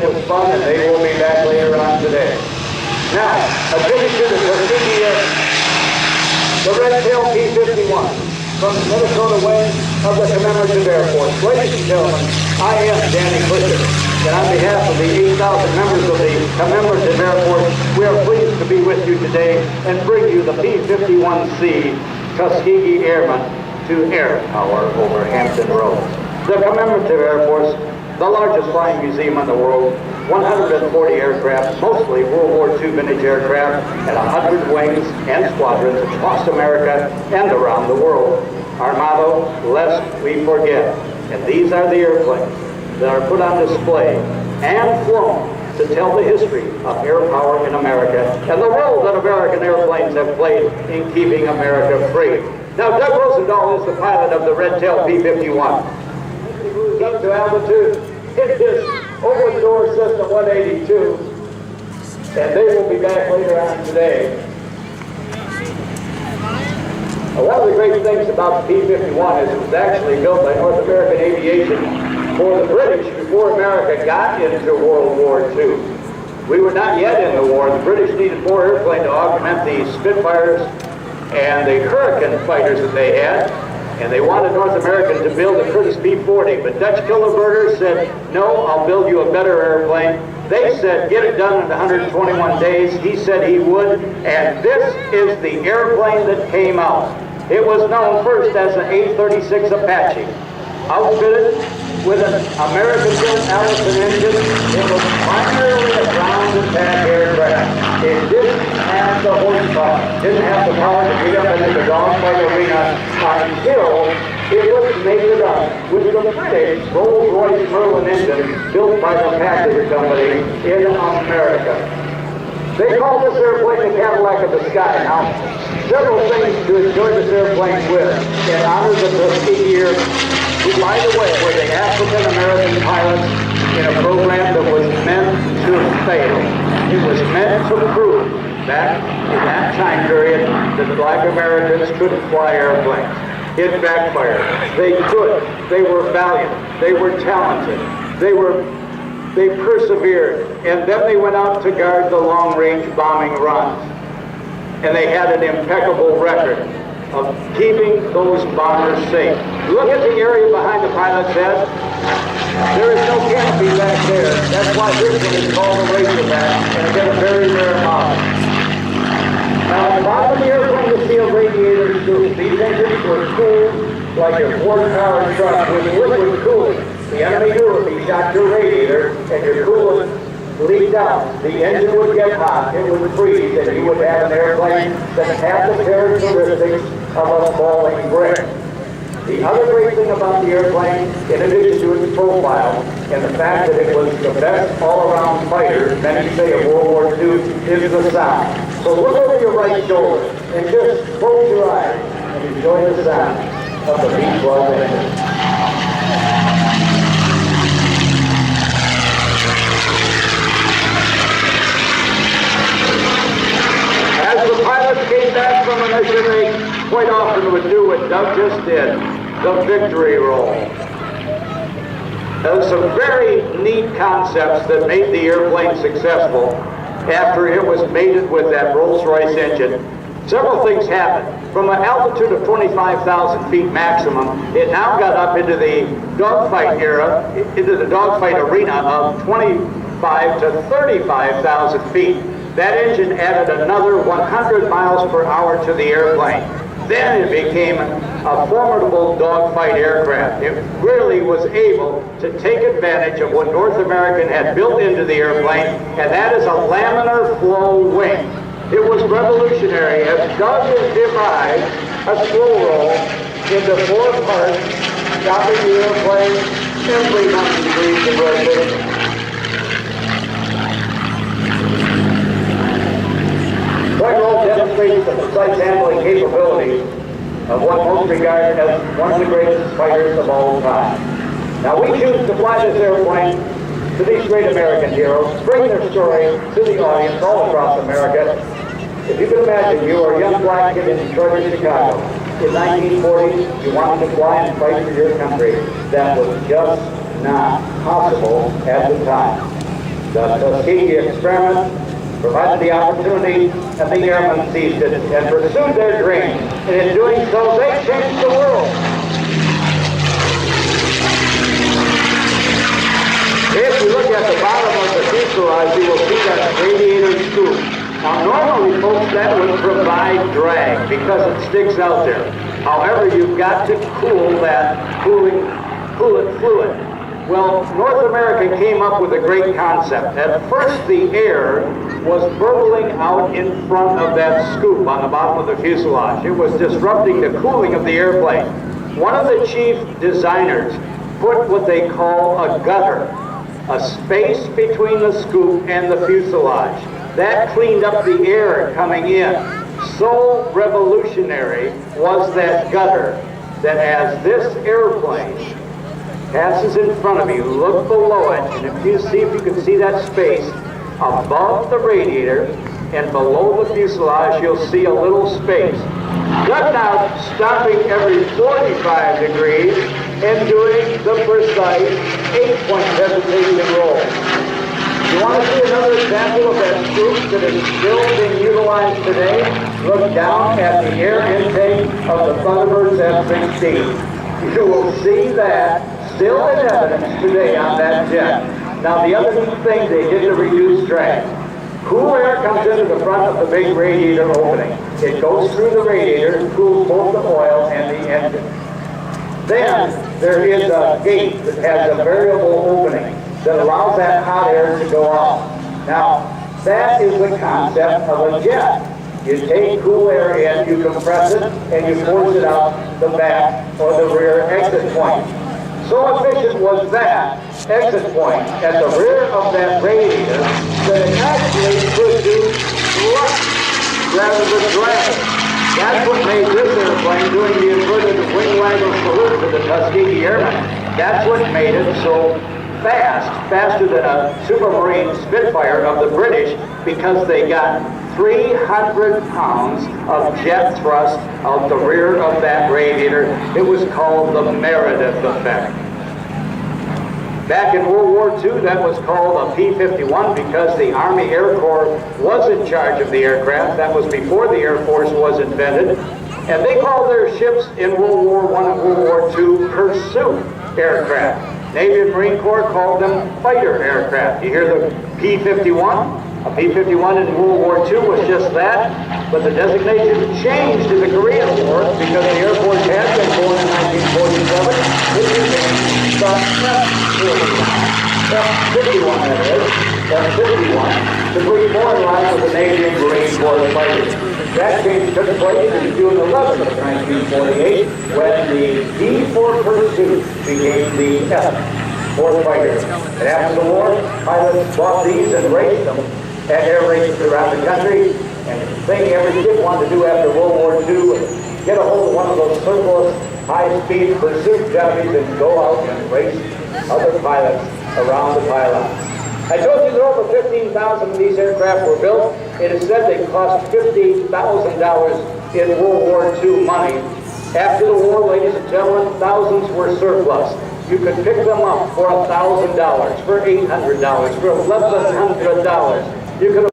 was fun, and they will be back later on today. Now, a tribute to the Red Tail P-51 from the Minnesota wing of the Commemorative Air Force. Ladies and gentlemen, I am Danny Fisher, and on behalf of the 8,000 members of the Commemorative Air Force, we are pleased to be with you today and bring you the P-51C Tuskegee Airman to AirPower over Hampton Road. The Commemorative Air Force, the largest flying museum in the world, 140 aircraft, mostly World War II vintage aircraft, and 100 wings and squadrons across America and around the world. Our motto, lest we forget. And these are the airplanes that are put on display and flown to tell the history of air power in America and the role that American airplanes have played in keeping America free. Now, Doug Rosendahl is the pilot of the Red Tail P-51. Up to altitude, hit this over-the-door system 182, and they will be back later on today. One of the great things about the P-51 is it was actually built by North American Aviation for the British before America got into World War II. We were not yet in the war. The British needed more airplanes to augment the Spitfires and the Hurricane fighters that they had. And they wanted North American to build a Curtiss P-40, but Dutch Killeberger said, no, I'll build you a better airplane. They said, get it done in 121 days. He said he would, and this is the airplane that came out. It was known first as an 836 Apache, outfitted with an American-built Allison engine. It was primarily a ground attack aircraft. It didn't have the horsepower, didn't have the power to get up into the dogfight arena until it was mated up with the British Rolls-Royce Merlin engine built by the Packard Company in America. They call this airplane the Cadillac of the sky. Now, several things to enjoy this airplane with in honor of the Tuskegee year. By the way, were the African-American pilots in a program that was meant to fail. It was meant to prove that in that time period that the Black Americans couldn't fly airplanes. It backfired. They could. They were valiant. They were talented. They persevered. And then they went out to guard the long-range bombing runs. And they had an impeccable record of keeping those bombers safe. Look at the area behind the pilot's head. There is no canopy back there. That's why this one is called a Razorback, and again, a very rare model. Now, at the bottom of the airplane, you see a radiator tube. These engines were cooled like a Ford-powered truck with liquid cooling. The enemy knew if he shot your radiator and your coolant leaked out, the engine would get hot, it would freeze, and you would have an airplane that had the characteristics of a falling brick. The other great thing about the airplane, in addition to its profile and the fact that it was the best all-around fighter, many say of World War II, is the sound. So look over your right shoulder and just close your eyes and enjoy the sound of the B-12 engine. As the pilots came back from a mission, they quite often would do what Doug just did, the victory roll. There were some very neat concepts that made the airplane successful after it was mated with that Rolls-Royce engine. Several things happened. From an altitude of 25,000 feet maximum, it now got up into the dogfight era, into the dogfight arena of 25 to 35,000 feet. That engine added another 100 miles per hour to the airplane. Then it became a formidable dogfight aircraft. It really was able to take advantage of what North American had built into the airplane, and that is a laminar flow wing. It was revolutionary as Doug devised a slow roll into 4 parts, stopping the airplane every 90 degrees of rotation. Flight roll demonstrates the precise handling capabilities of what most regard as one of the greatest fighters of all time. Now we choose to fly this airplane to these great American heroes, bring their story to the audience all across America. If you can imagine, you are a young black kid in Detroit or Chicago. In 1940, you wanted to fly and fight for your country. That was just not possible at the time. The Tuskegee experiment provided the opportunity, and the airmen seized it and pursued their dream. And in doing so, they changed the world. If you look at the bottom of the fuselage, you will see that radiator scoop. Now, normally, folks, that would provide drag because it sticks out there. However, you've got to cool that coolant fluid. Well, North America came up with a great concept. At first, the air was burbling out in front of that scoop on the bottom of the fuselage. It was disrupting the cooling of the airplane. One of the chief designers put what they call a gutter, a space between the scoop and the fuselage. That cleaned up the air coming in. So revolutionary was that gutter that as this airplane passes in front of you, look below it, and if you can see that space above the radiator and below the fuselage, you'll see a little space. Just now stopping every 45 degrees and doing the precise 8-point hesitation roll. You want to see another example of that scoop that is still being utilized today? Look down at the air intake of the Thunderbird F-16. You will see that still in evidence today on that jet. Now, the other thing they did to reduce drag. Cool air comes into the front of the big radiator opening. It goes through the radiator and cools both the oil and the engine. Then there is a gate that has a variable opening that allows that hot air to go out. Now, that is the concept of a jet. You take cool air in, you compress it, and you force it out the back or the rear exit point. So efficient was that exit point at the rear of that radiator that it actually produced thrust rather than drag. That's what made this airplane doing the inverted wing waggle salute to the Tuskegee Airmen. That's what made it so fast, faster than a Supermarine Spitfire of the British, because they got 300 pounds of jet thrust out the rear of that radiator. It was called the Meredith effect. Back in World War II, that was called a P-51 because the Army Air Corps was in charge of the aircraft. That was before the Air Force was invented. And they called their ships in World War I and World War II pursuit aircraft. Navy and Marine Corps called them fighter aircraft. You hear the P-51? A P-51 in World War II was just that, but the designation changed in the Korean War because the Air Force had been born in 1947. It became the F-51, that is, F-51, to bring more in line with the Navy and Marine Corps fighters. That change took place in June 11th of 1948 when the D-4 Pursuit became the F-4 fighter. And after the war, pilots bought these and raced them at air races around the country. And the thing every kid wanted to do after World War II was get a hold of one of those surplus high-speed pursuit jockeys and go out and race other pilots around the pylons. I told you that over 15,000 of these aircraft were built. It is said they cost $50,000 in World War II money. After the war, ladies and gentlemen, thousands were surplus. You could pick them up for $1,000, for $800, for $1,100. You could